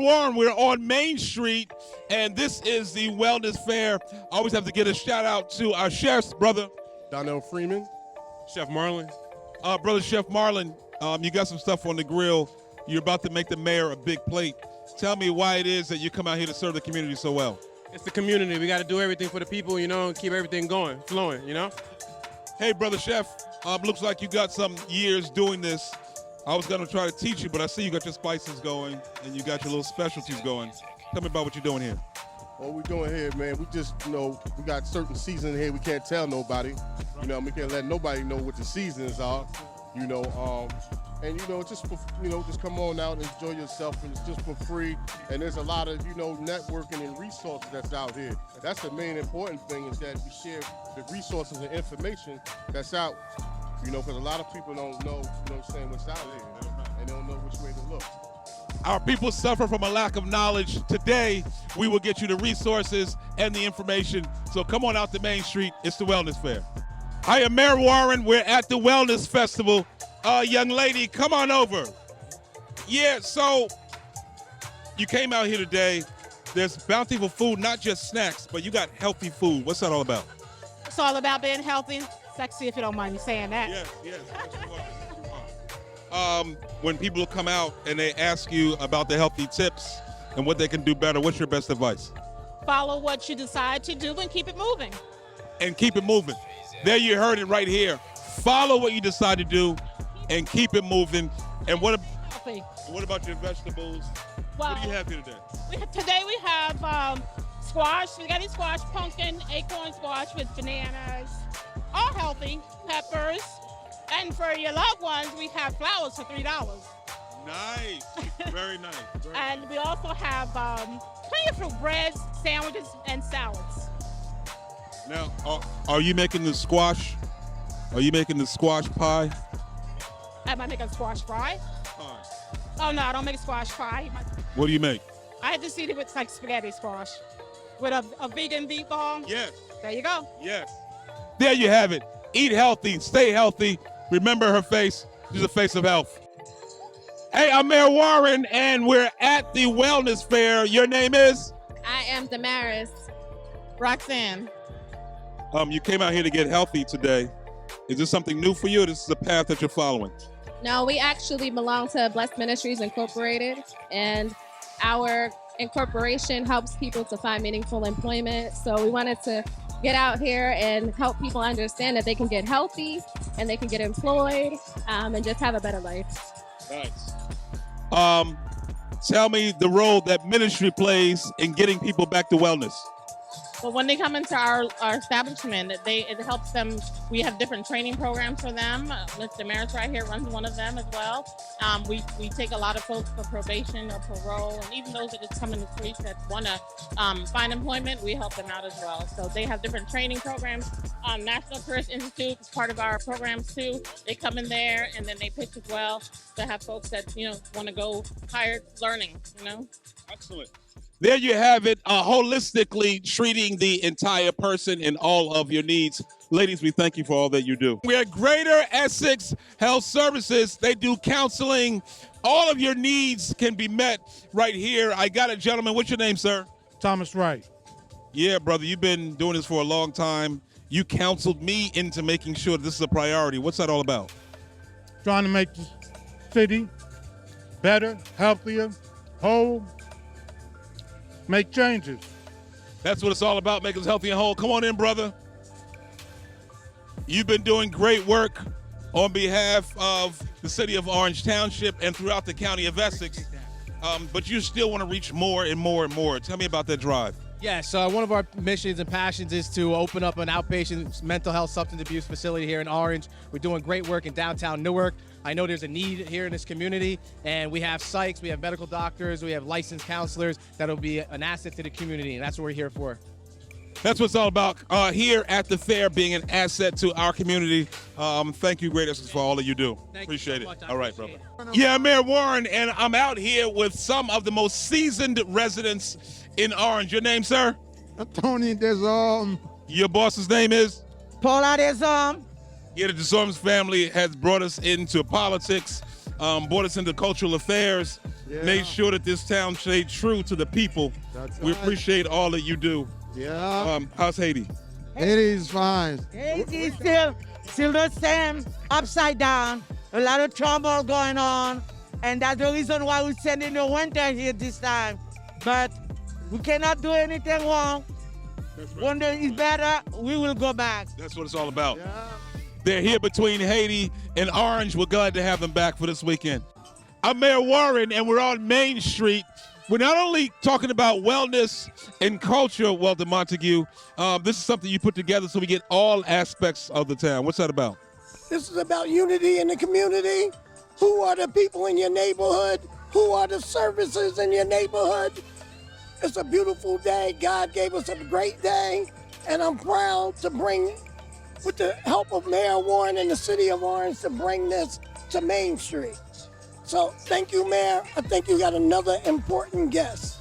Warren. We're on Main Street, and this is the Wellness Fair. I always have to get a shout out to our chefs, brother. Donnell Freeman. Chef Marlin. Brother Chef Marlin, you got some stuff on the grill. You're about to make the mayor a big plate. Tell me why it is that you come out here to serve the community so well. It's the community. We got to do everything for the people, you know, and keep everything going, flowing, you know? Hey, Brother Chef, looks like you got some years doing this. I was going to try to teach you, but I see you got your spices going and you got your little specialties going. Tell me about what you're doing here. What we're doing here, man, we just, we got certain seasons here we can't tell nobody. We can't let nobody know what the seasons are, and, just for, just come on out and enjoy yourself, and it's just for free. And there's a lot of, networking and resources that's out here. That's the main important thing, is that we share the resources and information that's out, because a lot of people don't know, what's out here, and they don't know which way to look. Our people suffer from a lack of knowledge. Today, we will get you the resources and the information. So come on out to Main Street. It's the Wellness Fair. I am Mayor Warren. We're at the Wellness Festival. Young lady, come on over. Yeah, so you came out here today. There's bountiful food, not just snacks, but you got healthy food. What's that all about? It's all about being healthy, sexy, if you don't mind me saying that. Yes. When people come out and they ask you about the healthy tips and what they can do better, what's your best advice? Follow what you decide to do and keep it moving. And keep it moving. There, you heard it right here. Follow what you decide to do and keep it moving. And what about your vegetables? Well, what do you have here today? Today we have squash, spaghetti squash, pumpkin, acorn squash with bananas, all healthy, peppers. And for your loved ones, we have flowers for $3. Nice. Very nice. And we also have plenty of fruit, breads, sandwiches, and salads. Now, are you making the squash? Are you making the squash pie? Am I making squash fry? Pie. Oh, no, I don't make squash fry. What do you make? I had to see it with like spaghetti squash with a vegan meatball. Yes. There you go. Yes. There you have it. Eat healthy, stay healthy. Remember her face. She's a face of health. Hey, I'm Mayor Warren, and we're at the Wellness Fair. Your name is? I am Damaris. Roxanne. You came out here to get healthy today. Is this something new for you, or this is a path that you're following? No, we actually belong to Blessed Ministries Incorporated, and our incorporation helps people to find meaningful employment. So we wanted to get out here and help people understand that they can get healthy and they can get employed and just have a better life. Nice. Tell me the role that ministry plays in getting people back to wellness. Well, when they come into our establishment, it helps them. We have different training programs for them. Mr. Maris right here runs one of them as well. We take a lot of folks for probation or parole, and even those that just come in the streets that want to find employment, we help them out as well. So they have different training programs. National Tourist Institute is part of our programs too. They come in there and then they pitch as well to have folks that want to go higher learning. Excellent. There you have it, holistically treating the entire person and all of your needs. Ladies, we thank you for all that you do. We're at Greater Essex Health Services. They do counseling. All of your needs can be met right here. I got a gentleman. What's your name, sir? Thomas Wright. Yeah, brother, you've been doing this for a long time. You counseled me into making sure this is a priority. What's that all about? Trying to make the city better, healthier, whole, make changes. That's what it's all about, making us healthy and whole. Come on in, brother. You've been doing great work on behalf of the city of Orange Township and throughout the county of Essex, but you still want to reach more and more and more. Tell me about that drive. Yes, one of our missions and passions is to open up an outpatient mental health substance abuse facility here in Orange. We're doing great work in downtown Newark. I know there's a need here in this community, and we have psychs, we have medical doctors, we have licensed counselors that'll be an asset to the community, and that's what we're here for. That's what it's all about here at the fair, being an asset to our community. Thank you, Great Essex, for all that you do. Appreciate it. All right, brother. Yeah, Mayor Warren, and I'm out here with some of the most seasoned residents in Orange. Your name, sir? Tony Desormes. Your boss's name is? Paula Desormes. Yeah, the Desormes family has brought us into politics. brought us into cultural affairs, Yeah. made sure that this town stayed true to the people. That's We right. appreciate all that you do. Yeah. How's Haiti? Haiti's fine. It's still the same, upside down. A lot of trouble going on, and that's the reason why we're sending the winter here this time. But we cannot do anything wrong. When there is better, we will go back. That's what it's all about. Yeah. They're here between Haiti and Orange. We're glad to have them back for this weekend. I'm Mayor Warren, and we're on Main Street. We're not only talking about wellness and culture, Walter Montague. This is something you put together so we get all aspects of the town. What's that about? This is about unity in the community. Who are the people in your neighborhood? Who are the services in your neighborhood? It's a beautiful day. God gave us a great day, and I'm proud to bring, with the help of Mayor Warren and the City of Orange, to bring this to Main Street. So thank you, Mayor. I think you got another important guest.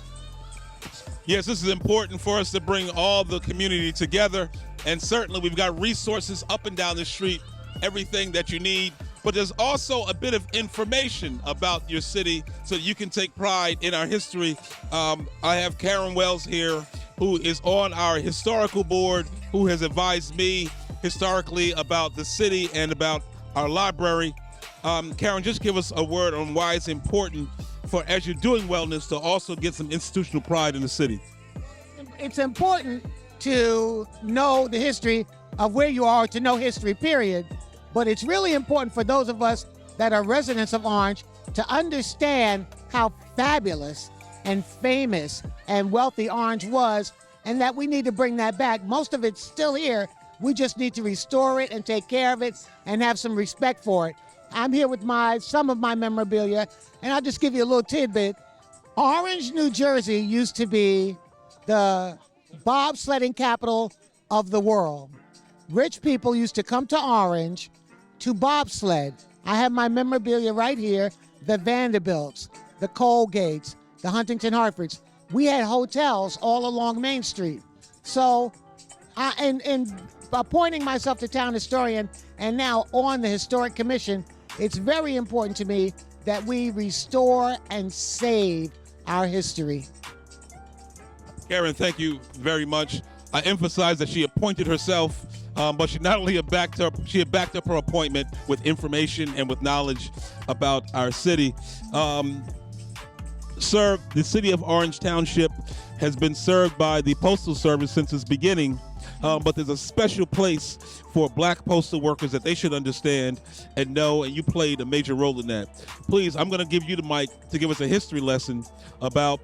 Yes, this is important for us to bring all the community together, and certainly we've got resources up and down the street, everything that you need, but there's also a bit of information about your city so you can take pride in our history. I have Karen Wells here, who is on our historical board, who has advised me historically about the city and about our library. Karen, just give us a word on why it's important for, as you're doing wellness, to also get some institutional pride in the city. It's important to know the history of where you are, to know history, period. But it's really important for those of us that are residents of Orange to understand how fabulous and famous and wealthy Orange was, and that we need to bring that back. Most of it's still here. We just need to restore it and take care of it and have some respect for it. I'm here with some of my memorabilia, and I'll just give you a little tidbit. Orange, New Jersey used to be the bobsledding capital of the world. Rich people used to come to Orange to bobsled. I have my memorabilia right here, the Vanderbilts, the Colgates, the Huntington Hartfords. We had hotels all along Main Street. So, appointing myself to town historian and now on the Historic Commission, it's very important to me that we restore and save our history. Karen, thank you very much. I emphasize that she appointed herself, but she not only had backed up her appointment with information and with knowledge about our city. Sir, the city of Orange Township has been served by the Postal Service since its beginning, but there's a special place for Black postal workers that they should understand and know, and you played a major role in that. Please, I'm going to give you the mic to give us a history lesson about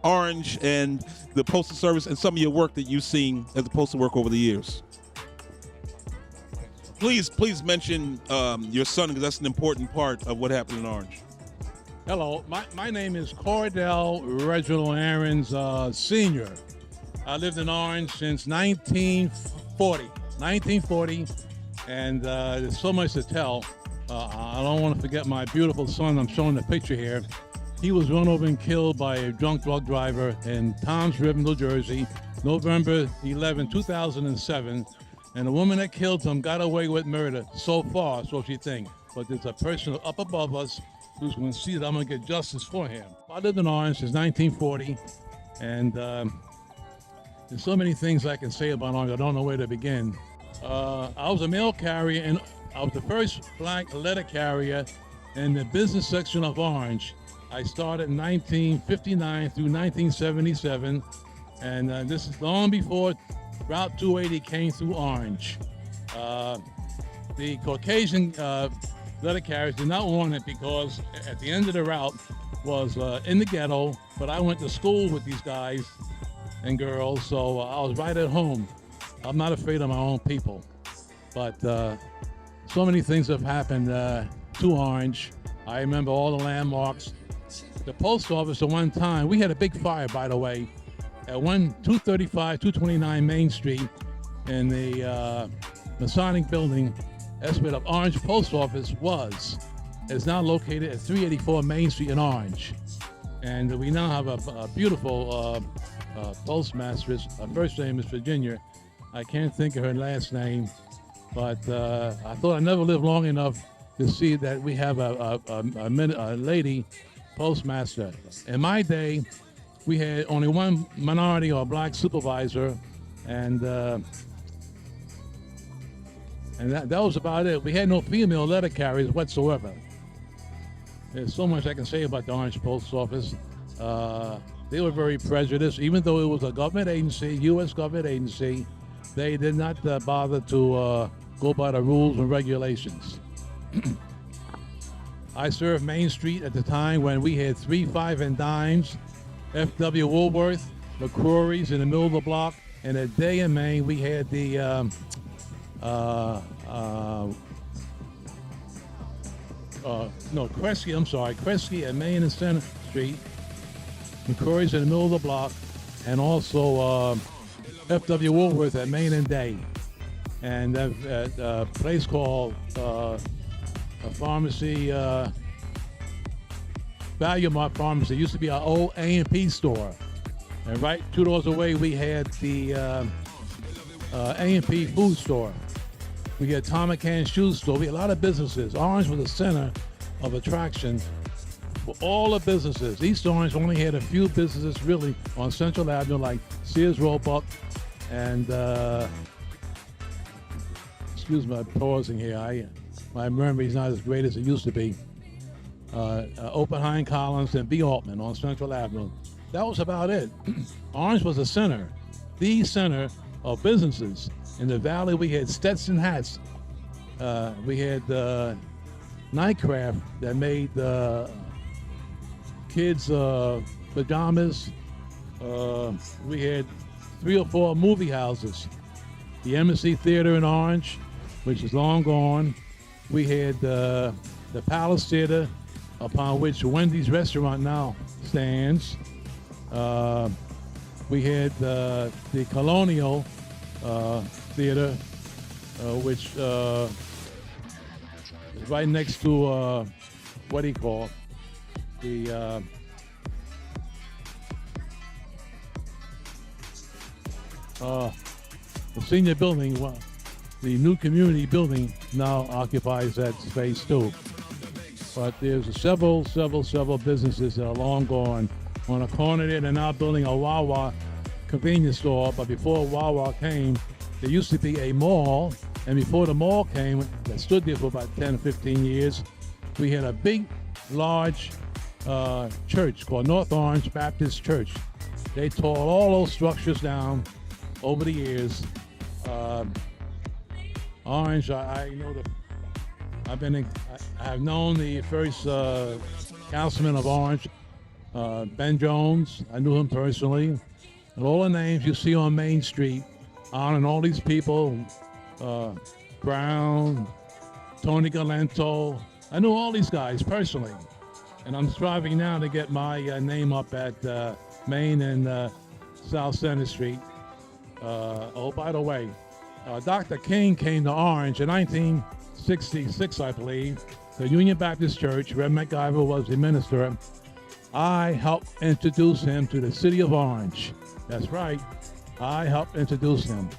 Orange and the Postal Service and some of your work that you've seen as a postal worker over the years. Please mention your son, because that's an important part of what happened in Orange. Hello, my name is Cordell Reginald Aarons, Sr. I lived in Orange since 1940, and there's so much to tell. I don't want to forget my beautiful son. I'm showing the picture here. He was run over and killed by a drunk drug driver in Toms River, New Jersey, November 11, 2007. And the woman that killed him got away with murder so far, so she thinks. But there's a person up above us who's going to see that I'm going to get justice for him. I lived in Orange since 1940, and there's so many things I can say about Orange. I don't know where to begin. I was a mail carrier, and I was the first Black letter carrier in the business section of Orange. I started in 1959 through 1977, and this is long before Route 280 came through Orange. The Caucasian letter carriers did not want it because at the end of the route was in the ghetto, but I went to school with these guys and girls, so I was right at home. I'm not afraid of my own people, but so many things have happened to Orange. I remember all the landmarks. The post office at one time, we had a big fire, by the way, at 235, 229 Main Street in the Masonic building. That's where the Orange Post Office was. It's now located at 384 Main Street in Orange. And we now have a beautiful postmistress. Her first name is Virginia. I can't think of her last name, but I thought I'd never live long enough to see that we have a lady postmaster. In my day, we had only one minority or black supervisor, and that was about it. We had no female letter carriers whatsoever. There's so much I can say about the Orange Post Office. They were very prejudiced, even though it was a government agency, U.S. government agency. They did not bother to go by the rules and regulations. I served Main Street at the time when we had 3, 5, and dimes, F.W. Woolworth, McCrory's in the middle of the block, and a day in Maine we had the Kresge and Main and Center Street, McCrory's in the middle of the block, and also F.W. Woolworth at Main and Day, and a place called a pharmacy, Value Mart Pharmacy. It used to be our old A&P store, and right 2 doors away we had the A&P food store. We had Tom McCann's shoe store. We had a lot of businesses. Orange was the center of attraction for all the businesses. East Orange only had a few businesses really on Central Avenue, like Sears Roebuck and excuse my pausing here. My memory's not as great as it used to be. Oppenheim Collins and B. Altman on Central Avenue. That was about it. Orange was the center of businesses. In the valley, we had Stetson hats. We had Nightcraft that made kids' pajamas. We had 3 or 4 movie houses. The Embassy Theater in Orange, which is long gone. We had the Palace Theater, upon which Wendy's restaurant now stands. We had the Colonial Theater, which is right next to what do you call the senior building. The new community building now occupies that space too. But there's several businesses that are long gone. On a corner there, they're now building a Wawa convenience store. But before Wawa came, there used to be a mall. And before the mall came, that stood there for about 10 or 15 years, we had a big, large church called North Orange Baptist Church. They tore all those structures down over the years. Orange, I know that I've known the first councilman of Orange, Ben Jones. I knew him personally. And all the names you see on Main Street, honoring all these people, Brown, Tony Galento. I knew all these guys personally. And I'm striving now to get my name up at Main and South Center Street. Oh, by the way, Dr. King came to Orange in 1966, I believe. The Union Baptist Church. Rev. MacGyver was the minister. I helped introduce him to the city of Orange. That's right. I helped introduce him.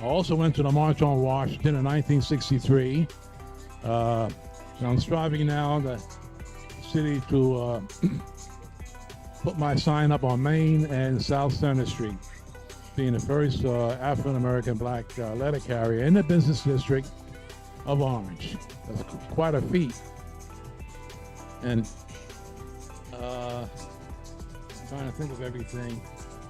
I also went to the March on Washington in 1963. And I'm striving now the city to put my sign up on Main and South Center Street, being the first African-American black letter carrier in the business district of Orange. That's quite a feat. And I'm trying to think of everything.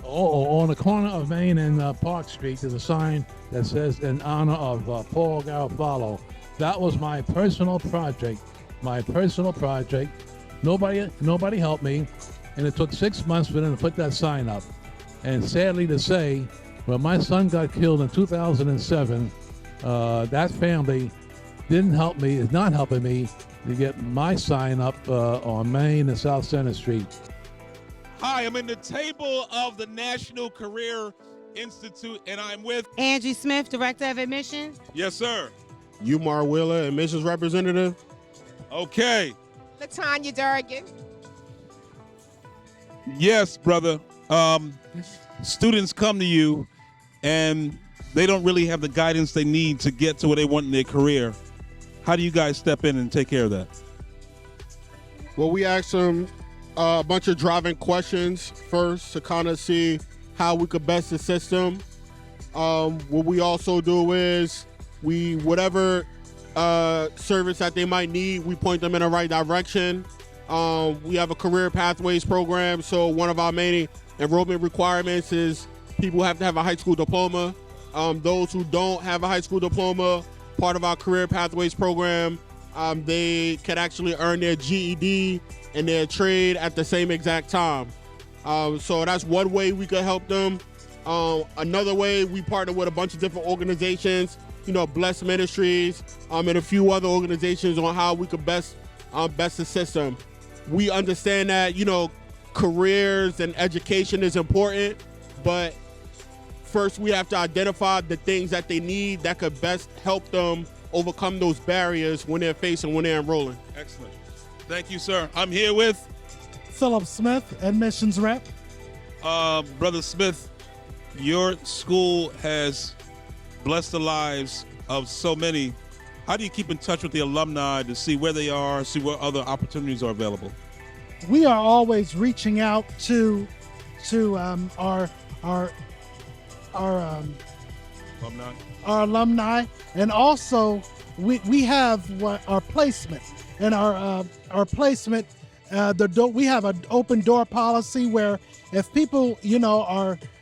On the corner of Main and Park Street, there's a sign that says, in honor of Paul Garofalo. That was my personal project. Nobody helped me, and it took 6 months for them to put that sign up. And sadly to say, when my son got killed in 2007, that family is not helping me to get my sign up on Main and South Center Street. Hi, I'm in the table of the National Career Institute, and I'm with Angie Smith, Director of Admissions. Yes, sir. Umar Wheeler, admissions representative. Okay. Latanya Durgan. Yes, brother. Students come to you, and they don't really have the guidance they need to get to where they want in their career. How do you guys step in and take care of that? Well, we asked them a bunch of driving questions first to kind of see how we could best assist them. What we also do is whatever service that they might need, we point them in the right direction. We have a career pathways program, so one of our main enrollment requirements is people have to have a high school diploma. Those who don't have a high school diploma, part of our career pathways program, they can actually earn their GED and their trade at the same exact time. So that's one way we could help them. Another way, we partner with a bunch of different organizations, Blessed Ministries, and a few other organizations on how we could best assist them. We understand that, careers and education is important, but first we have to identify the things that they need that could best help them overcome those barriers when they're enrolling. Excellent. Thank you, sir. I'm here with Philip Smith, admissions rep. Brother Smith, your school has blessed the lives of so many. How do you keep in touch with the alumni to see where they are, see what other opportunities are available? We are always reaching out to our alumni, and also we have our placement, and our placement. We have an open door policy where if people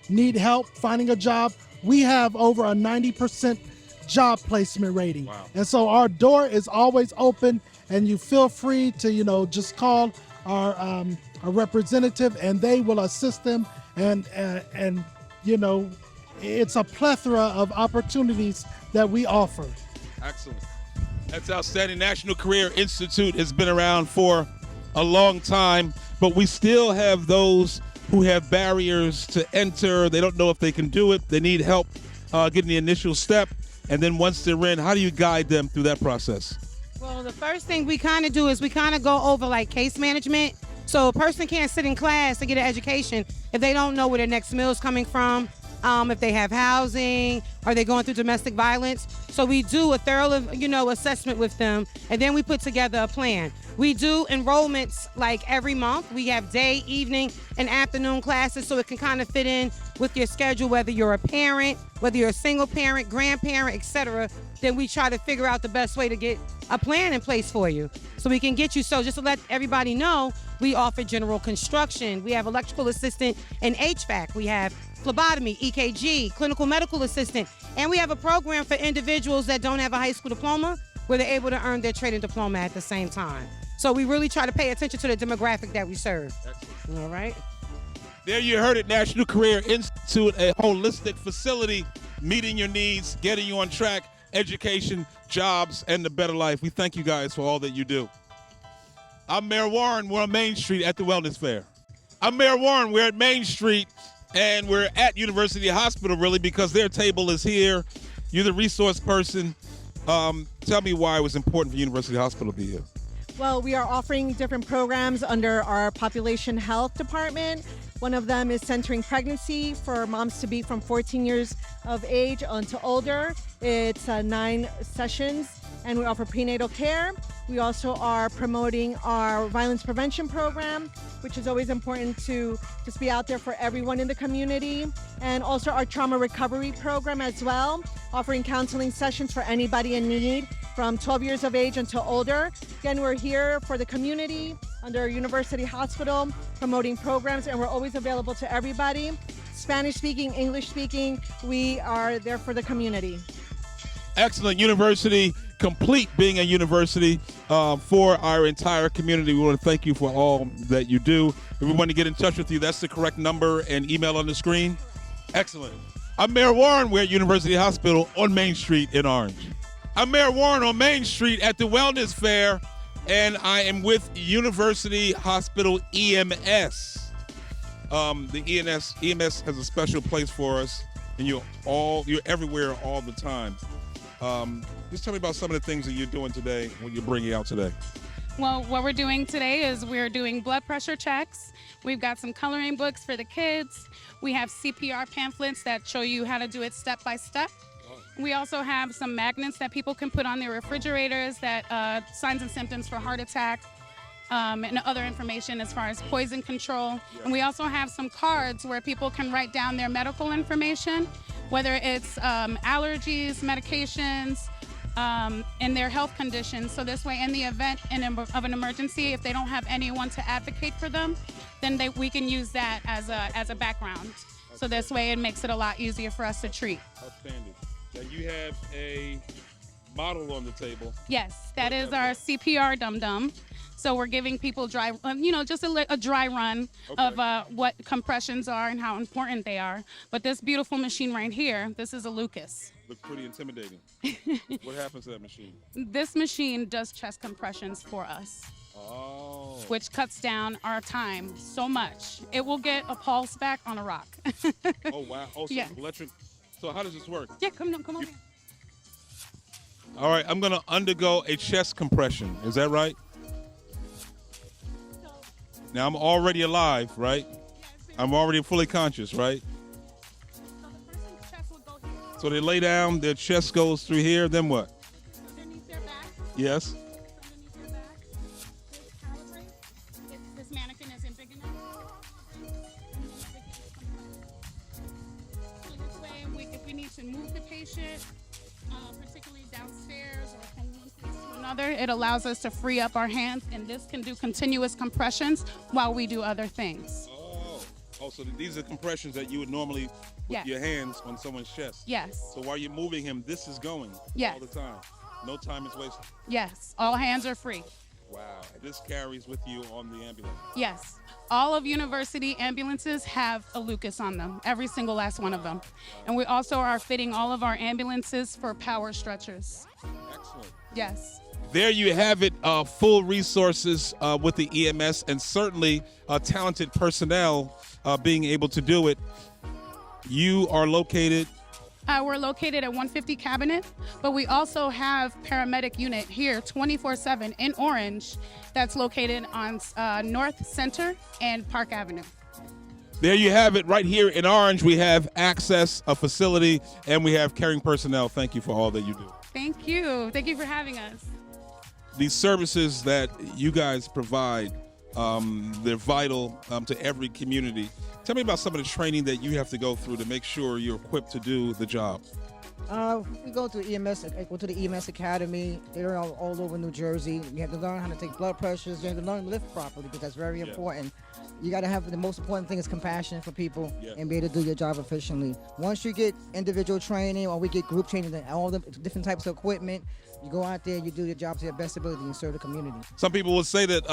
need help finding a job, we have over a 90% job placement rating. Wow. And so our door is always open, and you feel free to just call our representative, and they will assist them, and it's a plethora of opportunities that we offer. Excellent. That's outstanding. National Career Institute has been around for a long time, but we still have those who have barriers to enter. They don't know if they can do it. They need help getting the initial step. And then once they're in, how do you guide them through that process? Well, the first thing we kind of do is we kind of go over like case management. So a person can't sit in class to get an education if they don't know where their next meal is coming from, if they have housing, are they going through domestic violence. So we do a thorough, assessment with them, and then we put together a plan. We do enrollments like every month. We have day, evening, and afternoon classes, so it can kind of fit in with your schedule, whether you're a parent, whether you're a single parent, grandparent, etc. Then we try to figure out the best way to get a plan in place for you so we can get you. So just to let everybody know, we offer general construction. We have electrical assistant and HVAC. We have phlebotomy, EKG, clinical medical assistant, and we have a program for individuals that don't have a high school diploma where they're able to earn their trade and diploma at the same time. So we really try to pay attention to the demographic that we serve. Excellent. All right. There you heard it, National Career Institute, a holistic facility meeting your needs, getting you on track, education, jobs, and the better life. We thank you guys for all that you do. I'm Mayor Warren. We're on Main Street at the Wellness Fair. I'm Mayor Warren. We're at Main Street, and we're at University Hospital, really, because their table is here. You're the resource person. Tell me why it was important for University Hospital to be here. Well, we are offering different programs under our population health department. One of them is centering pregnancy for moms to be from 14 years of age on to older. It's 9 sessions, and we offer prenatal care. We also are promoting our violence prevention program, which is always important to just be out there for everyone in the community. And also our trauma recovery program as well, offering counseling sessions for anybody in need from 12 years of age until older. Again, we're here for the community under University Hospital, promoting programs, and we're always available to everybody. Spanish speaking, English speaking, we are there for the community. Excellent. University, complete being a university for our entire community. We want to thank you for all that you do. If we want to get in touch with you, that's the correct number and email on the screen. Excellent. I'm Mayor Warren. We're at University Hospital on Main Street in Orange. I'm Mayor Warren on Main Street at the Wellness Fair, and I am with University Hospital EMS. The EMS has a special place for us, and you're everywhere all the time. Just tell me about some of the things that you're doing today, what you're bringing out today. Well, what we're doing today is we're doing blood pressure checks. We've got some coloring books for the kids. We have CPR pamphlets that show you how to do it step by step. We also have some magnets that people can put on their refrigerators that signs and symptoms for heart attack. And other information as far as poison control. And we also have some cards where people can write down their medical information, whether it's allergies, medications, and their health conditions. So this way, in the event of an emergency, if they don't have anyone to advocate for them, then we can use that as a background. So this way, it makes it a lot easier for us to treat. Outstanding. Now you have a model on the table. Yes, that is our CPR dum-dum. So we're giving people just a dry run of what compressions are and how important they are. But this beautiful machine right here, this is a Lucas. Looks pretty intimidating. What happens to that machine? This machine does chest compressions for us. Oh. Which cuts down our time so much. It will get a pulse back on a rock. Oh, wow. Oh, so yeah. Electric. So how does this work? Yeah, come over. All right, I'm going to undergo a chest compression. Is that right? Now, I'm already alive, right? I'm already fully conscious, right? So they lay down, their chest goes through here, then what? Underneath their back. Yes. Underneath their back. Calibrate. If this mannequin isn't big enough. So this way, if we need to move the patient, particularly downstairs or from one place to another, it allows us to free up our hands, and this can do continuous compressions while we do other things. Oh, so these are compressions that you would normally put your hands on someone's chest. Yes. So while you're moving him, this is going all the time. No time is wasted. Yes, all hands are free. Wow. This carries with you on the ambulance. Yes. All of university ambulances have a Lucas on them, every single last one of them. And we also are fitting all of our ambulances for power stretchers. Excellent. Yes. There you have it, full resources with the EMS, and certainly talented personnel being able to do it. You are located? We're located at 150 Cabinet, but we also have paramedic unit here 24/7 in Orange that's located on North Center and Park Avenue. There you have it right here in Orange. We have access, a facility, and we have caring personnel. Thank you for all that you do. Thank you. Thank you for having us. These services that you guys provide, they're vital to every community. Tell me about some of the training that you have to go through to make sure you're equipped to do the job. We go to the EMS Academy. They're all over New Jersey. You have to learn how to take blood pressures. You have to learn to lift properly because that's very important. You got to have the most important thing is compassion for people and be able to do your job efficiently. Once you get individual training or we get group training and all the different types of equipment, you go out there, you do your job to your best ability and serve the community. Some people will say that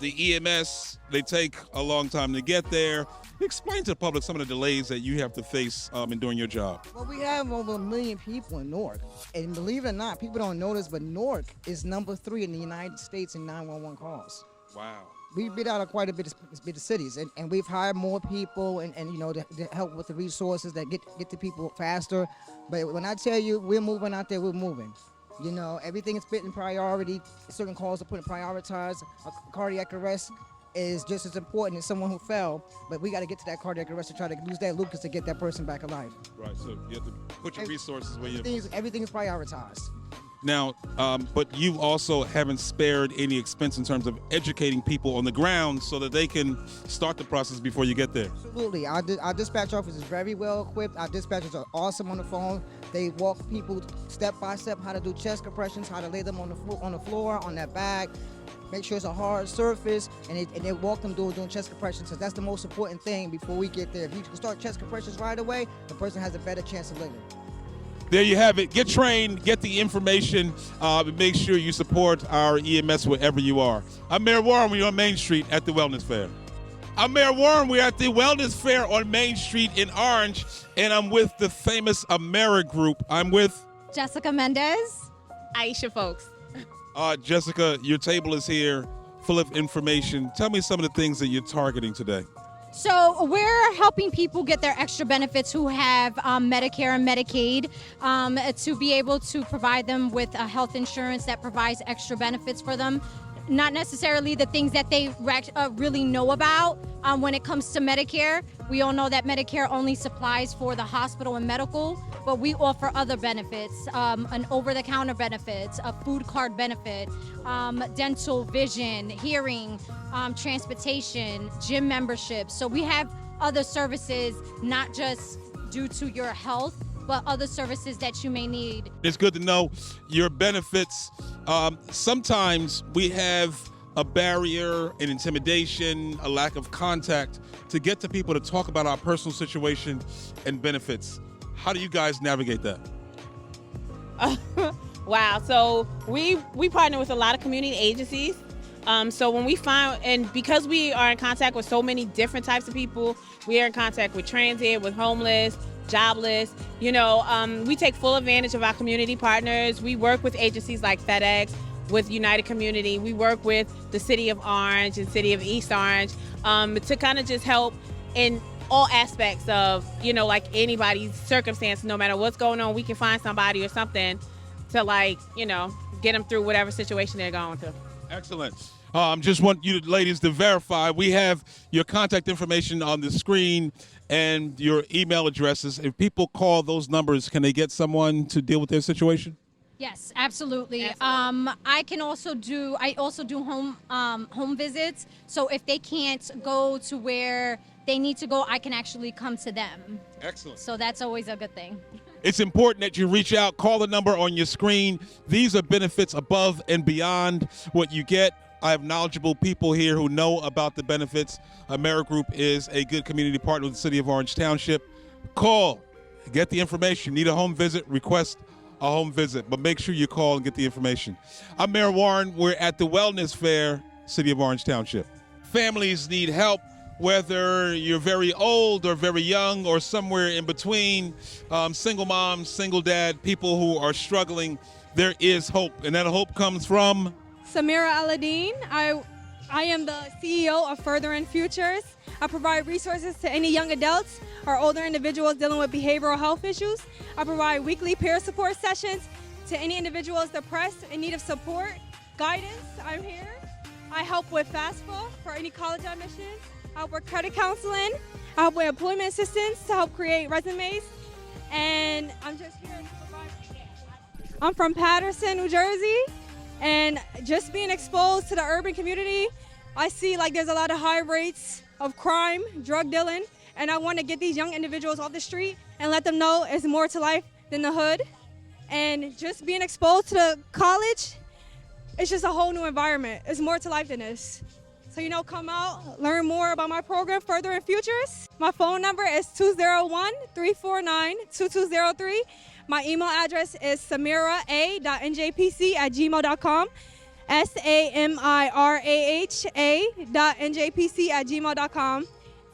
the EMS, they take a long time to get there. Explain to the public some of the delays that you have to face in doing your job. Well, we have over 1 million people in Newark. And believe it or not, people don't know this, but Newark is number 3 in the United States in 911 calls. Wow. We've been out of quite a bit of cities, and we've hired more people and you know, to help with the resources that get to people faster. But when I tell you we're moving out there, we're moving. You know, everything is put in priority. Certain calls are put in prioritized. A cardiac arrest is just as important as someone who fell, but we got to get to that cardiac arrest to try to lose that Lucas to get that person back alive. Right, so you have to put your resources where everything is prioritized. Now, but you also haven't spared any expense in terms of educating people on the ground so that they can start the process before you get there. Absolutely. Our dispatch office is very well equipped. Our dispatchers are awesome on the phone. They walk people step by step how to do chest compressions, how to lay them on the floor, on their back, make sure it's a hard surface, and they walk them doing chest compressions, because that's the most important thing before we get there. If you can start chest compressions right away, the person has a better chance of living. There you have it. Get trained, get the information, make sure you support our EMS wherever you are. I'm Mayor Warren. We're on Main Street at the Wellness Fair. I'm Mayor Warren. We're at the Wellness Fair on Main Street in Orange, and I'm with the famous Amera Group. I'm with Jessica Mendez. Aisha Folks. Jessica, your table is here full of information. Tell me some of the things that you're targeting today. So we're helping people get their extra benefits who have Medicare and Medicaid to be able to provide them with a health insurance that provides extra benefits for them. not necessarily the things that they really know about. When it comes to Medicare, we all know that Medicare only supplies for the hospital and medical, but we offer other benefits, an over-the-counter benefits, a food card benefit, dental, vision, hearing, transportation, gym membership. So we have other services, not just due to your health, but other services that you may need. It's good to know your benefits. Sometimes we have a barrier, an intimidation, a lack of contact to get to people to talk about our personal situation and benefits. How do you guys navigate that? Wow, so we partner with a lot of community agencies. So when we find, and because we are in contact with so many different types of people, we are in contact with transit, with homeless, jobless, we take full advantage of our community partners. We work with agencies like FedEx, with United Community. We work with the City of Orange and City of East Orange to kind of just help in all aspects of, like anybody's circumstance. No matter what's going on, we can find somebody or something to get them through whatever situation they're going through. Excellent. Just want you ladies to verify. We have your contact information on the screen and your email addresses. If people call those numbers, can they get someone to deal with their situation? Yes, absolutely. I also do home visits. So if they can't go to where they need to go, I can actually come to them. Excellent. So that's always a good thing. It's important that you reach out, call the number on your screen. These are benefits above and beyond what you get. I have knowledgeable people here who know about the benefits. AmeriGroup is a good community partner with the City of Orange Township. Call, get the information. Need a home visit, request a home visit, but make sure you call and get the information. I'm Mayor Warren. We're at the Wellness Fair, City of Orange Township. Families need help, whether you're very old or very young or somewhere in between, single moms, single dad, people who are struggling. There is hope, and that hope comes from Samira Aladdin. I am the CEO of Furthering Futures. I provide resources to any young adults or older individuals dealing with behavioral health issues. I provide weekly peer support sessions to any individuals depressed in need of support, guidance. I'm here. I help with FAFSA for any college admissions. I help with credit counseling. I help with employment assistance to help create resumes. And I'm just here to provide. I'm from Patterson, New Jersey. And just being exposed to the urban community, I see there's a lot of high rates of crime, drug dealing, and I want to get these young individuals off the street and let them know it's more to life than the hood. And just being exposed to the college, it's just a whole new environment. It's more to life than this. So, come out, learn more about my program, Furthering Futures. My phone number is 201-349-2203. My email address is samira.njpc@gmail.com. samira.njpc@gmail.com.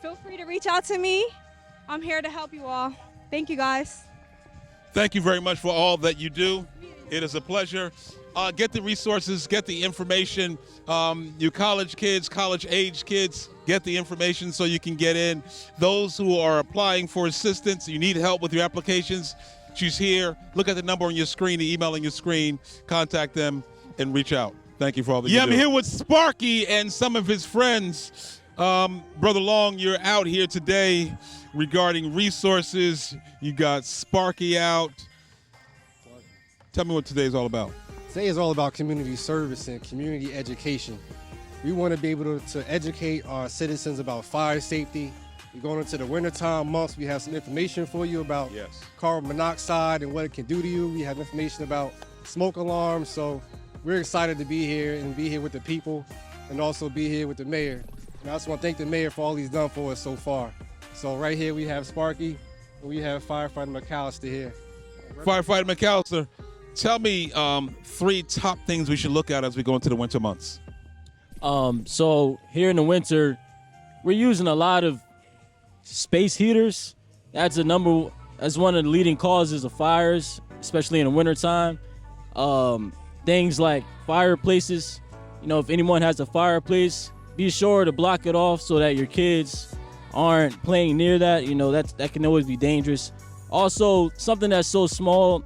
Feel free to reach out to me. I'm here to help you all. Thank you, guys. Thank you very much for all that you do. It is a pleasure. Get the resources, get the information. You college kids, college-age kids, get the information so you can get in. Those who are applying for assistance, you need help with your applications, she's here. Look at the number on your screen, the email on your screen. Contact them and reach out. Thank you for all that you do. I'm here with Sparky and some of his friends. Brother Long, you're out here today regarding resources. You got Sparky out. Tell me what today's all about. Today is all about community service and community education. We want to be able to educate our citizens about fire safety. We're going into the wintertime months. We have some information for you about carbon monoxide and what it can do to you. We have information about smoke alarms. So we're excited to be here and be here with the people and also be here with the mayor. And I just want to thank the mayor for all he's done for us so far. So right here we have Sparky and we have Firefighter McAllister here. Firefighter McAllister, tell me 3 top things we should look at as we go into the winter months. So here in the winter, we're using a lot of space heaters. That's one of the leading causes of fires, especially in the wintertime. Things like fireplaces. If anyone has a fireplace, be sure to block it off so that your kids aren't playing near that. That can always be dangerous. Also, something that's so small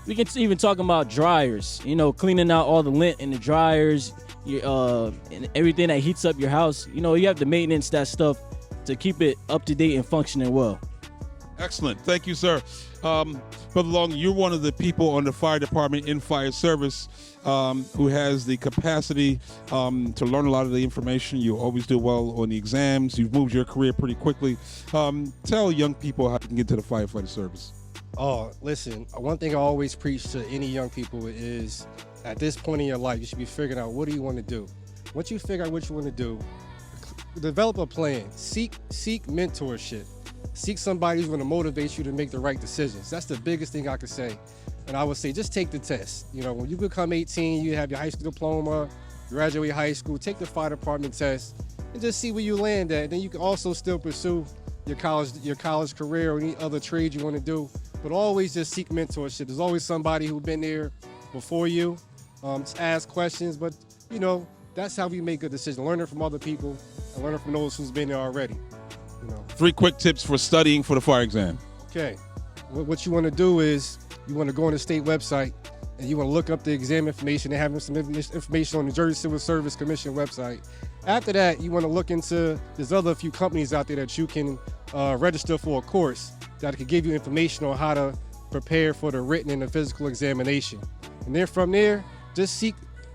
We can even talk about dryers. You know, cleaning out all the lint in the dryers, and everything that heats up your house. You know, you have to maintenance that stuff to keep it up to date and functioning well. Excellent. Thank you, sir. Brother Long, you're one of the people on the fire department in fire service who has the capacity to learn a lot of the information. You always do well on the exams. You've moved your career pretty quickly. Tell young people how they can get to the firefighter service. Oh, listen, one thing I always preach to any young people is at this point in your life, you should be figuring out what do you want to do. Once you figure out what you want to do, develop a plan. Seek mentorship. Seek somebody who's going to motivate you to make the right decisions. That's the biggest thing I could say. And I would say just take the test. You know, when you become 18, you have your high school diploma, graduate high school, take the fire department test, and just see where you land at. And then you can also still pursue your college career or any other trade you want to do. But always just seek mentorship. There's always somebody who's been there before you. Just ask questions, but you know, that's how we make good decisions. Learning from other people and learning from those who's been there already. You know. 3 quick tips for studying for the fire exam. Okay, what you want to do is you want to go on the state website and you want to look up the exam information. They have some information on the Jersey Civil Service Commission website. After that, you want to look into, there's other few companies out there that you can register for a course that can give you information on how to prepare for the written and the physical examination. And then from there, just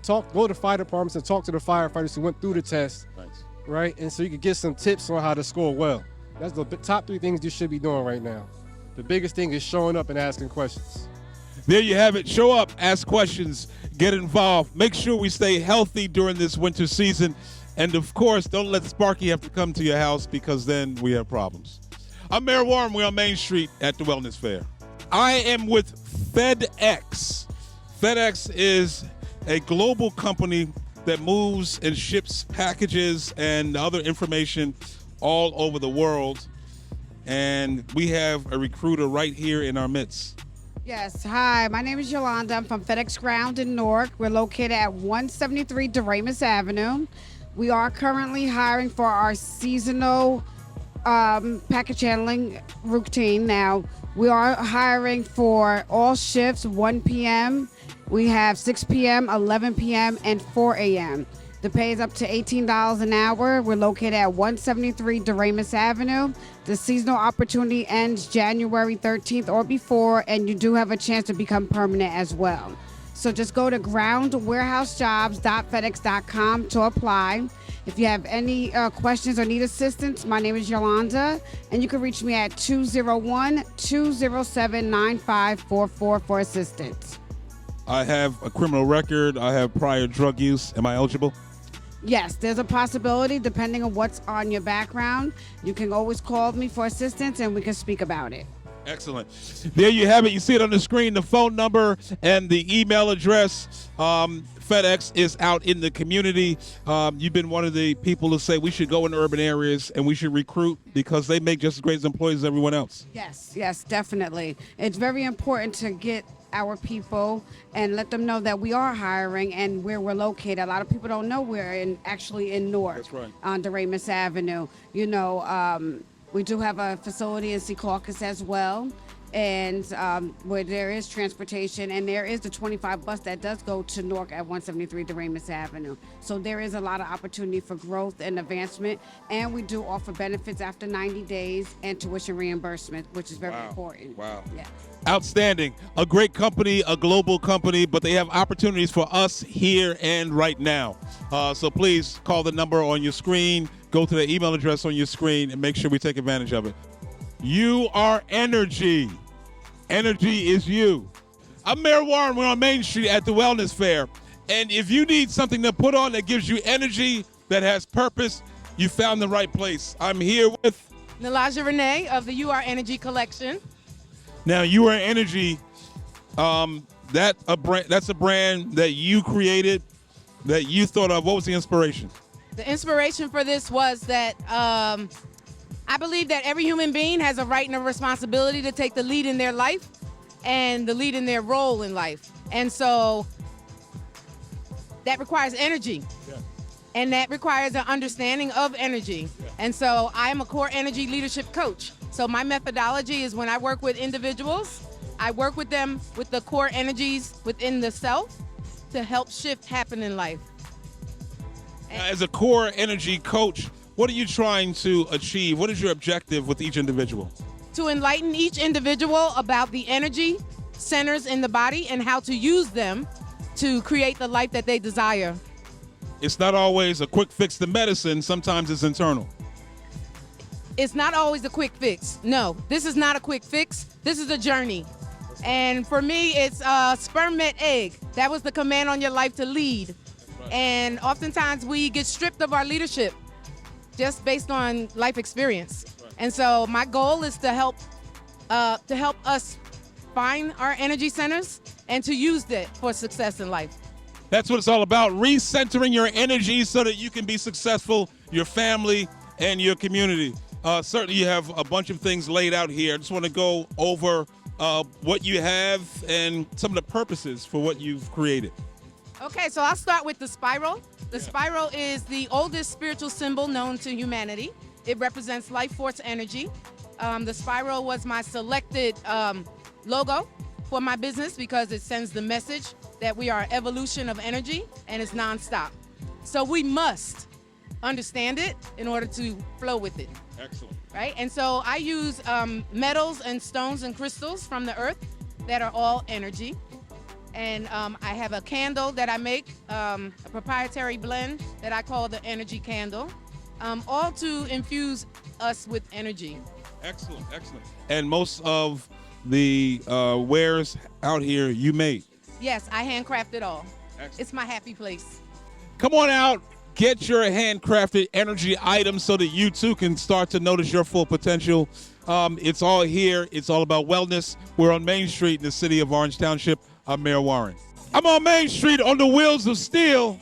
go to fire departments and talk to the firefighters who went through the test. Nice. Right? And so you can get some tips on how to score well. That's the top 3 things you should be doing right now. The biggest thing is showing up and asking questions. There you have it. Show up, ask questions, get involved. Make sure we stay healthy during this winter season. And of course, don't let Sparky have to come to your house because then we have problems. I'm Mayor Warren. We're on Main Street at the Wellness Fair. I am with FedEx. FedEx is a global company that moves and ships packages and other information all over the world. And we have a recruiter right here in our midst. Yes, hi, my name is Yolanda. I'm from FedEx Ground in Newark. We're located at 173 Doremus Avenue. We are currently hiring for our seasonal package handling routine. Now, we are hiring for all shifts, 1 p.m. We have 6 p.m., 11 p.m., and 4 a.m. The pay is up to $18 an hour. We're located at 173 Doremus Avenue. The seasonal opportunity ends January 13th or before, and you do have a chance to become permanent as well. So just go to groundwarehousejobs.fedex.com to apply. If you have any questions or need assistance, my name is Yolanda, and you can reach me at 201-207-9544 for assistance. I have a criminal record. I have prior drug use. Am I eligible? Yes, there's a possibility depending on what's on your background. You can always call me for assistance and we can speak about it. Excellent. There you have it. You see it on the screen, the phone number and the email address. FedEx is out in the community. You've been one of the people who say we should go in urban areas and we should recruit because they make just as great as employees as everyone else. Yes, definitely. It's very important to get our people and let them know that we are hiring and where we're located. A lot of people don't know we're actually in Newark. That's right. On Doremus Avenue. You know, we do have a facility in Secaucus as well, and where there is transportation, and there is the 25 bus that does go to Newark at 173 Doremus Avenue. So there is a lot of opportunity for growth and advancement, and we do offer benefits after 90 days and tuition reimbursement, which is very important. Wow. Yeah. Outstanding. A great company, a global company, but they have opportunities for us here and right now. So please call the number on your screen, go to the email address on your screen, and make sure we take advantage of it. You are energy. Energy is you. I'm Mayor Warren. We're on Main Street at the Wellness Fair. And if you need something to put on that gives you energy, that has purpose, you found the right place. I'm here with Nalaja Renee of the You Are Energy Collection. Now, You Are Energy, that's a brand that you created, that you thought of. What was the inspiration? The inspiration for this was that I believe that every human being has a right and a responsibility to take the lead in their life and the lead in their role in life. And so that requires energy. Yeah. And that requires an understanding of energy. Yeah. And so I am a core energy leadership coach. So my methodology is when I work with individuals I work with them with the core energies within the self to help shift happen in life. As a core energy coach, what are you trying to achieve? What is your objective with each individual? To enlighten each individual about the energy centers in the body and how to use them to create the life that they desire. It's not always a quick fix to medicine. Sometimes it's internal. It's not always a quick fix. No, this is not a quick fix. This is a journey. And for me, it's sperm met egg. That was the command on your life to lead. And oftentimes we get stripped of our leadership just based on life experience. And so my goal is to help us find our energy centers and to use that for success in life. That's what it's all about, recentering your energy so that you can be successful, your family, and your community. Certainly you have a bunch of things laid out here. I just want to go over what you have and some of the purposes for what you've created. Okay, so I'll start with the spiral. The spiral is the oldest spiritual symbol known to humanity. It represents life force energy. The spiral was my selected logo for my business because it sends the message that we are an evolution of energy and it's nonstop. So we must understand it in order to flow with it. Excellent. Right? And so I use metals and stones and crystals from the earth that are all energy. And I have a candle that I make, a proprietary blend that I call the energy candle, all to infuse us with energy. Excellent, excellent. And most of the wares out here you made? Yes, I handcraft it all. Excellent. It's my happy place. Come on out, get your handcrafted energy items so that you too can start to notice your full potential. It's all here. It's all about wellness. We're on Main Street in the city of Orange Township. I'm Mayor Warren. I'm on Main Street on the Wheels of Steel.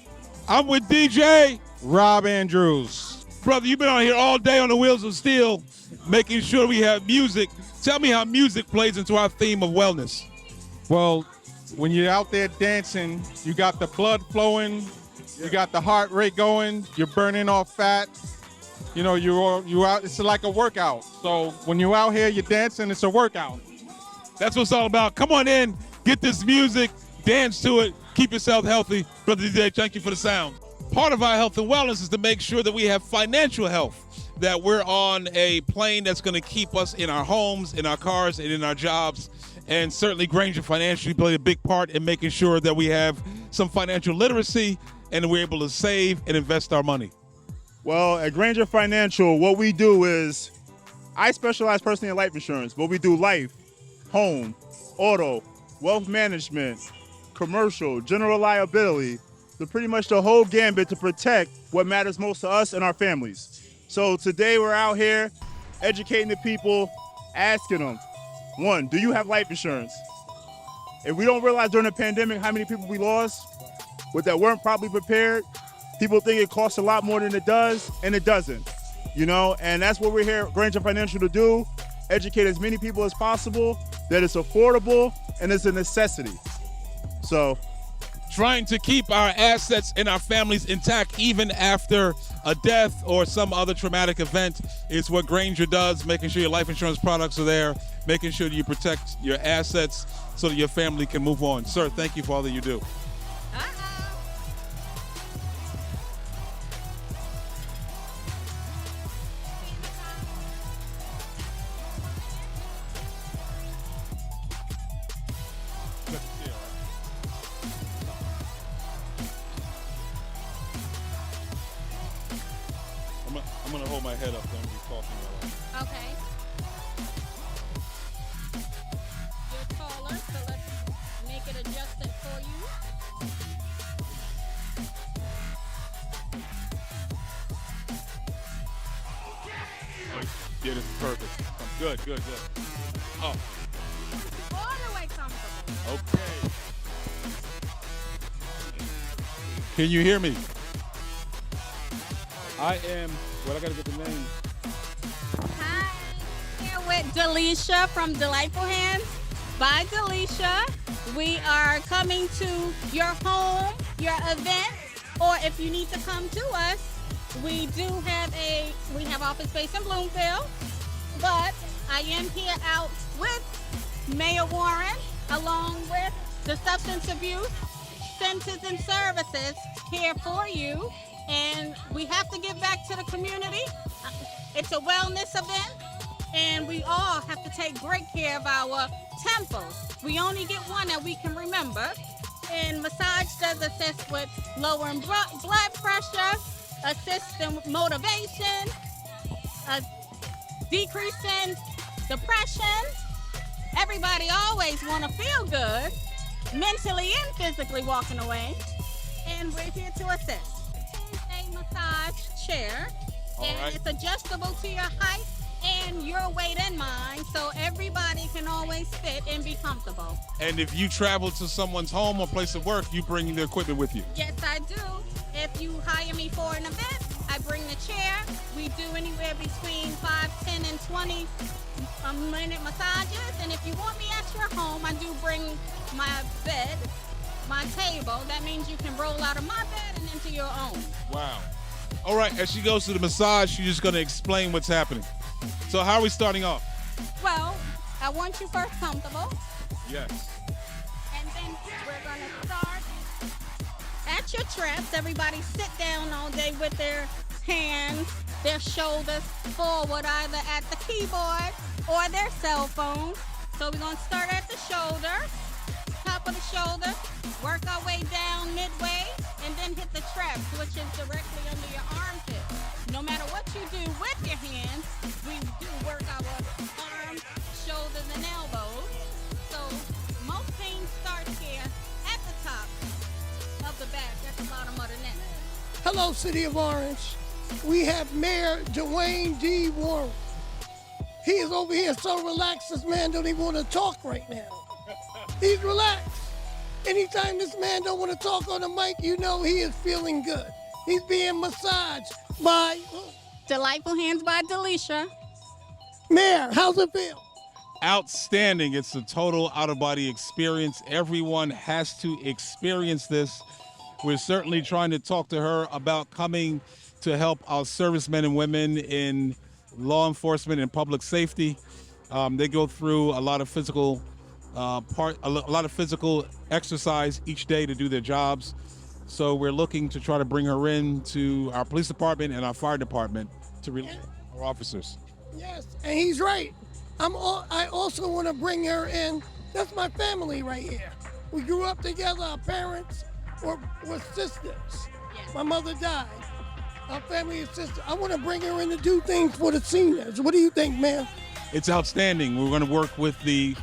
I'm with DJ Rob Andrews. Brother, you've been on here all day on the Wheels of Steel, making sure we have music. Tell me how music plays into our theme of wellness. Well, when you're out there dancing, you got the blood flowing, you got the heart rate going, you're burning off fat. You know, you're out. It's like a workout. So when you're out here, you're dancing. It's a workout. That's what it's all about. Come on in, get this music, dance to it, keep yourself healthy. Brother DJ, thank you for the sound. Part of our health and wellness is to make sure that we have financial health, that we're on a plane that's going to keep us in our homes, in our cars, and in our jobs. And certainly Granger financially played a big part in making sure that we have some financial literacy and we're able to save and invest our money. Well, at Granger Financial, what we do is, I specialize personally in life insurance, but we do life, home, auto, wealth management, commercial, general liability, so pretty much the whole gambit to protect what matters most to us and our families. So today we're out here educating the people, asking them, one, do you have life insurance? If we don't realize during the pandemic how many people we lost that weren't probably prepared, people think it costs a lot more than it does, and it doesn't, you know? And that's what we're here at Granger Financial to do, educate as many people as possible that it's affordable and it's a necessity. So, trying to keep our assets and our families intact even after a death or some other traumatic event is what Granger does, making sure your life insurance products are there, making sure that you protect your assets so that your family can move on. Sir, thank you for all that you do. I'm gonna hold my head up, don't be talking a lot. Okay. You're taller, so let's make it adjusted for you. Yeah, this is perfect. Good. Oh, All the way comfortable. okay. Can you hear me? I gotta get the name. Hi, here with Delisha from Delightful Hands by Delisha. We are coming to your home, your event, or if you need to come to us, we have office space in Bloomfield, but I am here out with Mayor Warren, along with the Substance Abuse Centers and Services here for you. And we have to give back to the community. It's a wellness event, and we all have to take great care of our temples. We only get one that we can remember. And massage does assist with lowering blood pressure, assist in motivation, decreasing depression. Everybody always want to feel good, mentally and physically walking away. And we're here to assist. A massage chair, and it's adjustable to your height and your weight and mine, so everybody can always fit and be comfortable. And if you travel to someone's home or place of work, you bring the equipment with you. Yes, I do. If you hire me for an event, I bring the chair. We do anywhere between 5, 10, and 20 minute massages. And if you want me at your home, I do bring my bed, my table. That means you can roll out of my bed and into your own. Wow. All right, as she goes to the massage, she's just going to explain what's happening. So how are we starting off? Well, I want you first comfortable. Yes. And then we're going to start at your traps. Everybody sit down all day with their hands, their shoulders forward, either at the keyboard or their cell phone. So we're going to start at the shoulder, top of the shoulder, work our way down midway, and then hit the traps, which is directly under your armpit. No matter what you do with your hands, we do work our arms, shoulders, and elbows. So most pain starts here at the top of the back, at the bottom of the neck. Hello, City of Orange. We have Mayor Dwayne D. Warren. He is over here so relaxed, this man don't even want to talk right now. He's relaxed. Anytime this man don't want to talk on the mic, you know he is feeling good. He's being massaged by Delightful Hands by Delisha. Mayor, how's it feel? Outstanding. It's a total out-of-body experience. Everyone has to experience this. We're certainly trying to talk to her about coming to help our servicemen and women in law enforcement and public safety. They go through a lot of physical physical exercise each day to do their jobs. So we're looking to try to bring her in to our police department and our fire department to relieve our officers. Yes, and he's right. I also want to bring her in. That's my family right here. We grew up together. Our parents were sisters. My mother died. Our family is sisters. I want to bring her in to do things for the seniors. What do you think, man? It's outstanding. We're going to work with the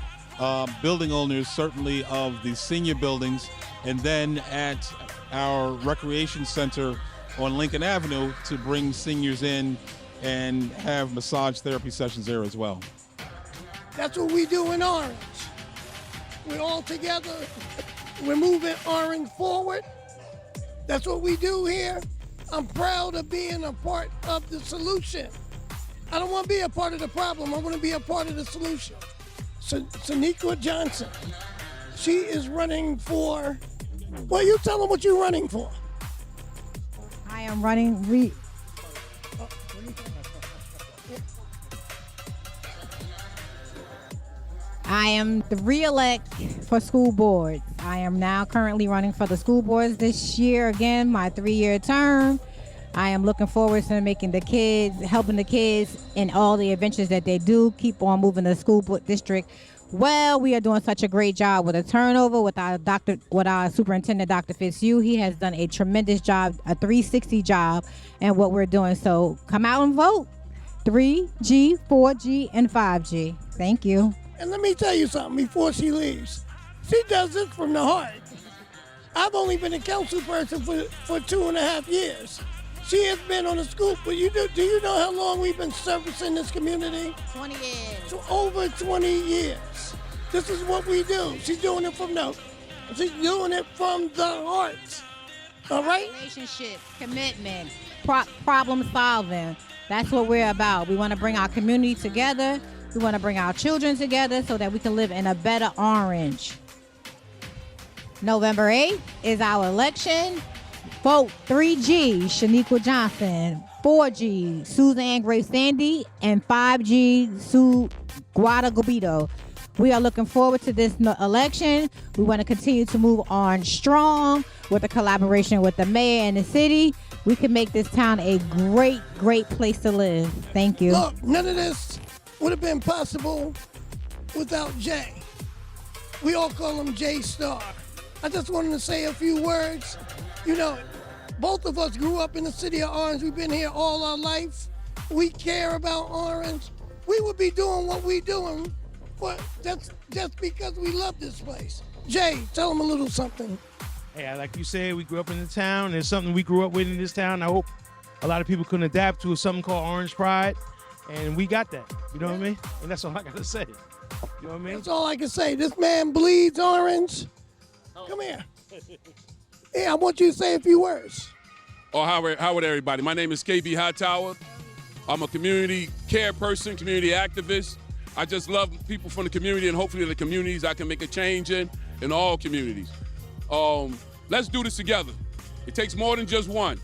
building owners, certainly of the senior buildings, and then at our recreation center on Lincoln Avenue to bring seniors in and have massage therapy sessions there as well. That's what we do in Orange. We're all together. We're moving Orange forward. That's what we do here. I'm proud of being a part of the solution. I don't want to be a part of the problem. I want to be a part of the solution. Shaniqua Johnson, she is running for, well, you tell them what you're running for. I am running I am the re-elect for school boards. I am now currently running for the school boards this year. Again, my 3-year term. I am looking forward to helping the kids in all the adventures that they do. Keep on moving the school district. Well, we are doing such a great job with a turnover with our superintendent, Dr. Fitzhugh. He has done a tremendous job, a 360 job in what we're doing. So come out and vote. 3G, 4G, and 5G. Thank you. And let me tell you something before she leaves. She does this from the heart. I've only been a council person for 2.5 years. She has been on the scoop, but do you know how long we've been servicing this community? 20 years. So over 20 years. This is what we do. She's doing it from the heart. All right? Relationship, commitment, problem solving. That's what we're about. We want to bring our community together. We want to bring our children together so that we can live in a better Orange. November 8th is our election. Vote 3G, Shaniqua Johnson, 4G, Suzanne Grace Sandy, and 5G, Sue Guadagnino. We are looking forward to this election. We want to continue to move on strong with the collaboration with the mayor and the city. We can make this town a great, great place to live. Thank you. Look, none of this would have been possible without Jay. We all call him Jay Star. I just wanted to say a few words. You know, both of us grew up in the city of Orange. We've been here all our life. We care about Orange. We would be doing what we're doing, but just because we love this place. Jay, tell them a little something. Hey, like you said, we grew up in the town. There's something we grew up with in this town. I hope a lot of people can adapt to something called Orange Pride, and we got that. You know what I mean? And that's all I got to say. You know what I mean? That's all I can say. This man bleeds orange. Come here. Yeah, I want you to say a few words. Oh, Howard, everybody. My name is KB Hightower. I'm a community care person, community activist. I just love people from the community, and hopefully the communities I can make a change in all communities. Let's do this together. It takes more than just one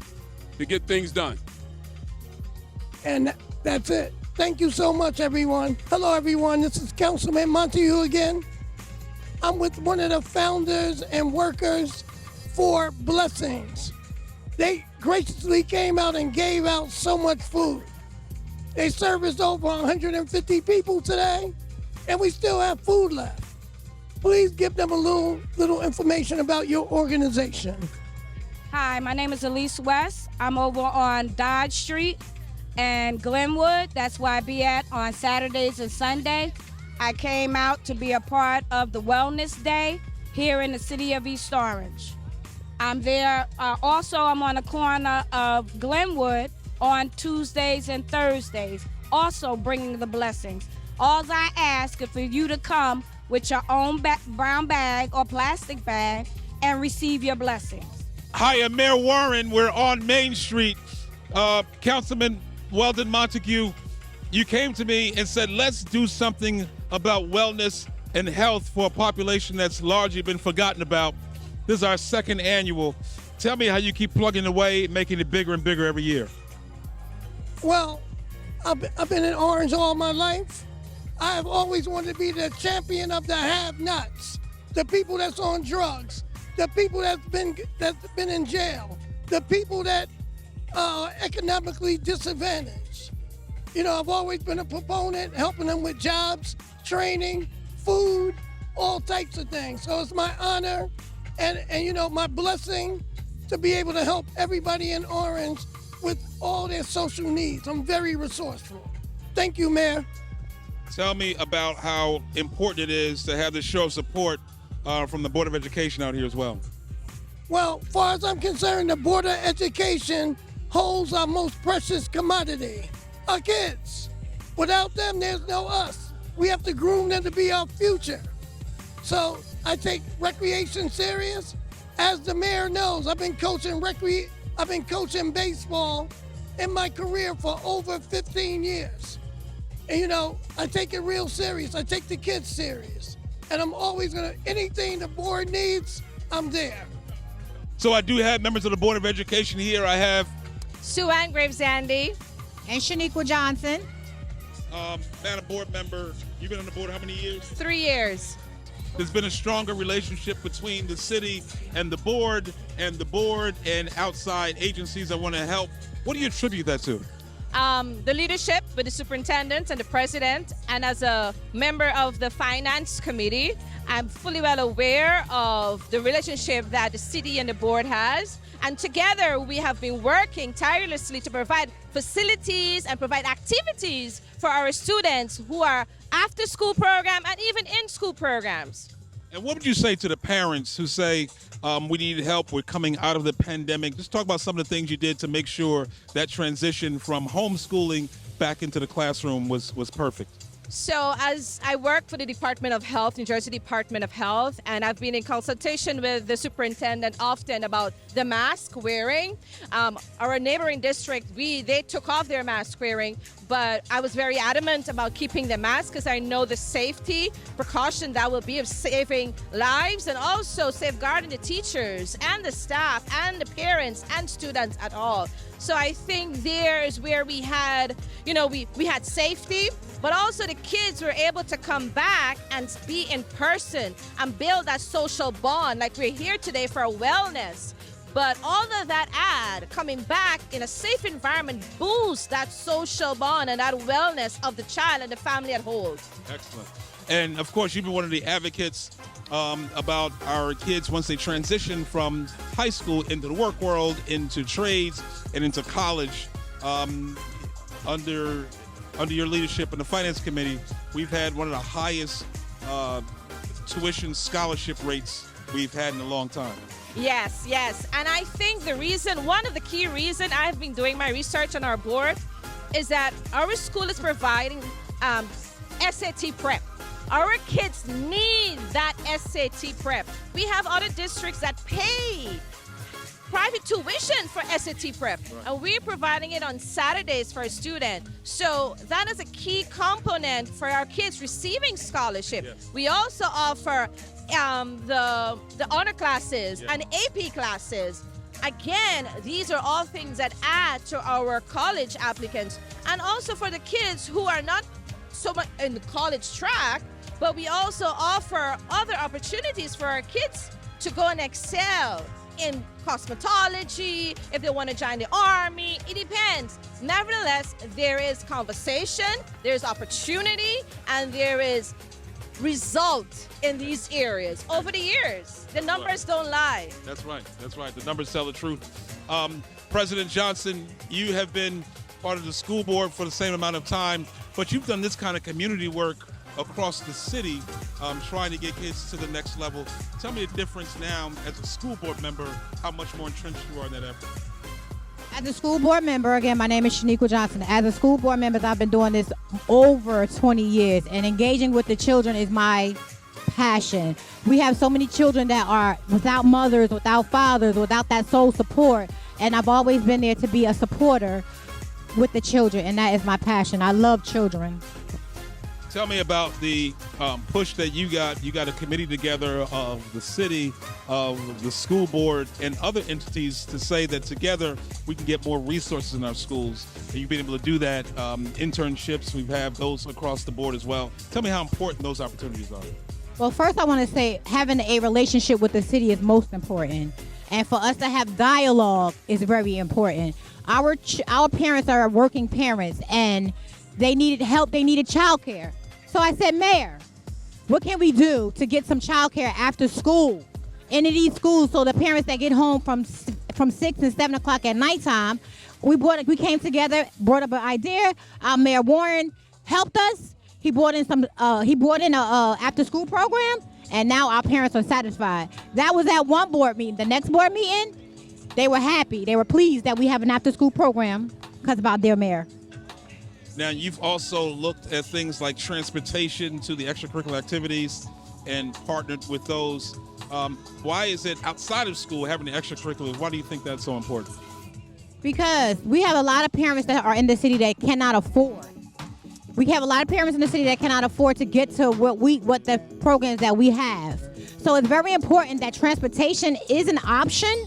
to get things done. And that's it. Thank you so much, everyone. Hello, everyone. This is Councilman Montague again. I'm with one of the founders and workers for Blessings. They graciously came out and gave out so much food. They serviced over 150 people today, and we still have food left. Please give them a little information about your organization. Hi, my name is Elise West. I'm over on Dodge Street and Glenwood. That's where I be at on Saturdays and Sundays. I came out to be a part of the Wellness Day here in the city of East Orange. I'm there. Also, I'm on the corner of Glenwood on Tuesdays and Thursdays, also bringing the blessings. All I ask is for you to come with your own brown bag or plastic bag and receive your blessings. Hi, I'm Mayor Warren. We're on Main Street. Councilman Weldon Montague, you came to me and said, let's do something about wellness and health for a population that's largely been forgotten about. This is our second annual. Tell me how you keep plugging away, making it bigger and bigger every year. Well, I've been in Orange all my life. I have always wanted to be the champion of the have-nots, the people that's on drugs, the people that's been in jail, the people that are economically disadvantaged. You know, I've always been a proponent, helping them with jobs, training, food, all types of things. So it's my honor and you know, my blessing to be able to help everybody in Orange with all their social needs. I'm very resourceful. Thank you, Mayor. Tell me about how important it is to have this show of support from the Board of Education out here as well. Well, as far as I'm concerned, the Board of Education holds our most precious commodity, our kids. Without them, there's no us. We have to groom them to be our future. So I take recreation serious. As the mayor knows, I've been coaching baseball in my career for over 15 years. And you know, I take it real serious. I take the kids serious. And I'm always anything the board needs, I'm there. So I do have members of the Board of Education here. I have Sue Ann Graves-Andy and Shaniqua Johnson. Madam Board Member, you've been on the board how many years? 3 years. There's been a stronger relationship between the city and the board and outside agencies that want to help. What do you attribute that to? The leadership with the superintendent and the president, and as a member of the finance committee, I'm fully well aware of the relationship that the city and the board has. And together we have been working tirelessly to provide facilities and provide activities for our students who are after school program and even in school programs. And what would you say to the parents who say, we need help, we're coming out of the pandemic? Just talk about some of the things you did to make sure that transition from homeschooling back into the classroom was perfect. So as I work for the Department of Health, New Jersey Department of Health, and I've been in consultation with the superintendent often about the mask wearing. Our neighboring district, they took off their mask wearing, but I was very adamant about keeping the mask because I know the safety precaution that will be of saving lives and also safeguarding the teachers and the staff and the parents and students at all. So I think there is where we had, we had safety but also the kids were able to come back and be in person and build that social bond. Like we're here today for wellness. But all of that coming back in a safe environment boosts that social bond and that wellness of the child and the family at whole. Excellent. And of course, you've been one of the advocates about our kids once they transition from high school into the work world, into trades, and into college. Under your leadership in the finance committee, we've had one of the highest tuition scholarship rates we've had in a long time. Yes, yes. And I think one of the key reasons I've been doing my research on our board is that our school is providing SAT prep. Our kids need that SAT prep. We have other districts that pay private tuition for SAT prep, and we're providing it on Saturdays for a student. So that is a key component for our kids receiving scholarship. Yes. We also offer the honor classes and AP classes. Again, these are all things that add to our college applicants, and also for the kids who are not so much in the college track, but we also offer other opportunities for our kids to go and excel in cosmetology, if they want to join the army, it depends. Nevertheless, there is conversation, there's opportunity, and there is result in these areas over the years. The numbers don't lie. That's right. That's right. The numbers tell the truth. President Johnson, you have been part of the school board for the same amount of time, but you've done this kind of community work across the city, trying to get kids to the next level. Tell me the difference now as a school board member, how much more entrenched you are in that effort. As a school board member, again, my name is Shaniqua Johnson. As a school board member, I've been doing this over 20 years, and engaging with the children is my passion. We have so many children that are without mothers, without fathers, without that sole support, and I've always been there to be a supporter with the children, and that is my passion. I love children. Tell me about the push that you got. You got a committee together of the city, of the school board, and other entities to say that together we can get more resources in our schools. And you've been able to do that. Internships, we have those across the board as well. Tell me how important those opportunities are. Well, first I want to say having a relationship with the city is most important. And for us to have dialogue is very important. Our parents are working parents, and they needed help. They needed childcare. So I said, Mayor, what can we do to get some childcare after school into these schools so the parents that get home from 6 and 7 o'clock at nighttime, we came together, brought up an idea. Our Mayor Warren helped us. He brought in a after school program, and now our parents are satisfied. That was at one board meeting. The next board meeting, they were happy. They were pleased that we have an after school program because of our dear mayor. Now, you've also looked at things like transportation to the extracurricular activities and partnered with those. Why is it outside of school having the extracurriculars? Why do you think that's so important? Because we have a lot of parents that are in the city that cannot afford. We have a lot of parents in the city that cannot afford to get to what the programs that we have. So it's very important that transportation is an option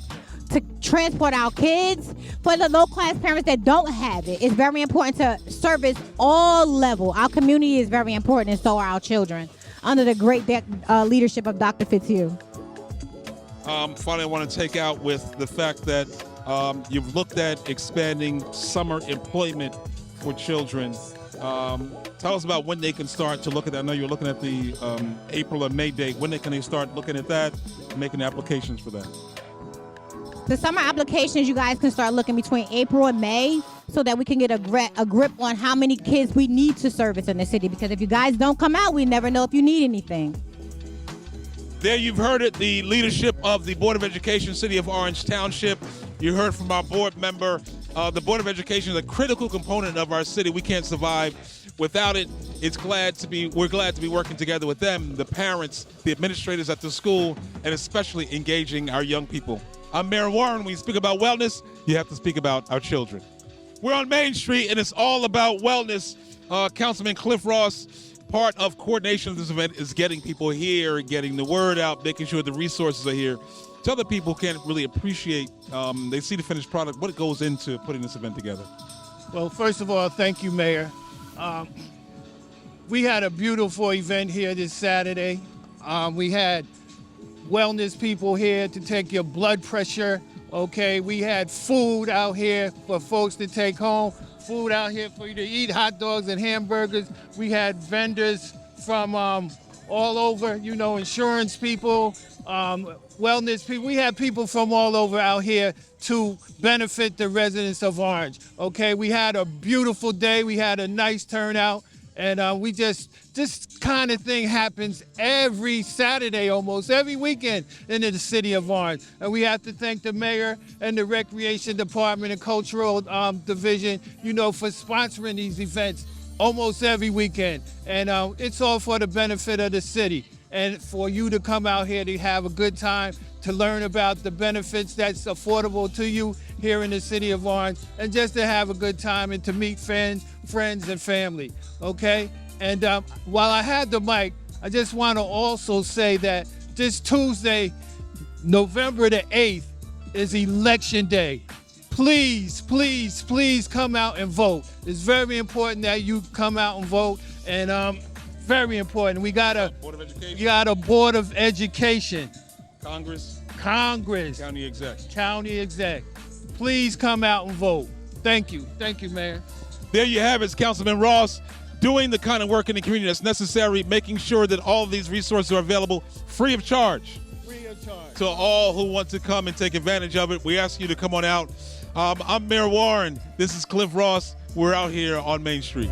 to transport our kids. For the low-class parents that don't have it, it's very important to service all levels. Our community is very important, and so are our children, under the great leadership of Dr. Fitzhugh. Finally, I want to take out with the fact that you've looked at expanding summer employment for children. Tell us about when they can start to look at that. I know you're looking at the April or May date. When can they start looking at that and making applications for that? The summer applications, you guys can start looking between April and May so that we can get a grip on how many kids we need to service in the city. Because if you guys don't come out, we never know if you need anything. There you've heard it, the leadership of the Board of Education, City of Orange Township. You heard from our board member. The Board of Education is a critical component of our city. We can't survive without it. We're glad to be working together with them, the parents, the administrators at the school, and especially engaging our young people. I'm Mayor Warren. When you speak about wellness, you have to speak about our children. We're on Main Street, and it's all about wellness. Councilman Cliff Ross, part of coordination of this event is getting people here, getting the word out, making sure the resources are here. So other people can't really appreciate, they see the finished product, what it goes into putting this event together. Well, first of all, thank you, Mayor. We had a beautiful event here this Saturday. We had wellness people here to take your blood pressure. Okay, we had food out here for folks to take home. Food out here for you to eat, hot dogs and hamburgers. We had vendors from all over, you know, insurance people, wellness people. We had people from all over out here to benefit the residents of Orange. Okay, we had a beautiful day. We had a nice turnout. And we this kind of thing happens every Saturday, almost every weekend in the city of Orange. And we have to thank the mayor and the Recreation Department and Cultural Division, you know, for sponsoring these events almost every weekend. And it's all for the benefit of the city. And for you to come out here to have a good time, to learn about the benefits that's affordable to you here in the city of Orange, and just to have a good time and to meet friends and family, okay? And while I had the mic, I just want to also say that this Tuesday, November the 8th, is Election Day. Please, please, please come out and vote. It's very important that you come out and vote, and very important. We got a Board of Education. You got a Board of Education. Congress. County exec. Please come out and vote. Thank you, Mayor. There you have it, it's Councilman Ross doing the kind of work in the community that's necessary, making sure that all of these resources are available free of charge. Free of charge. To all who want to come and take advantage of it. We ask you to come on out. I'm Mayor Warren. This is Cliff Ross. We're out here on Main Street.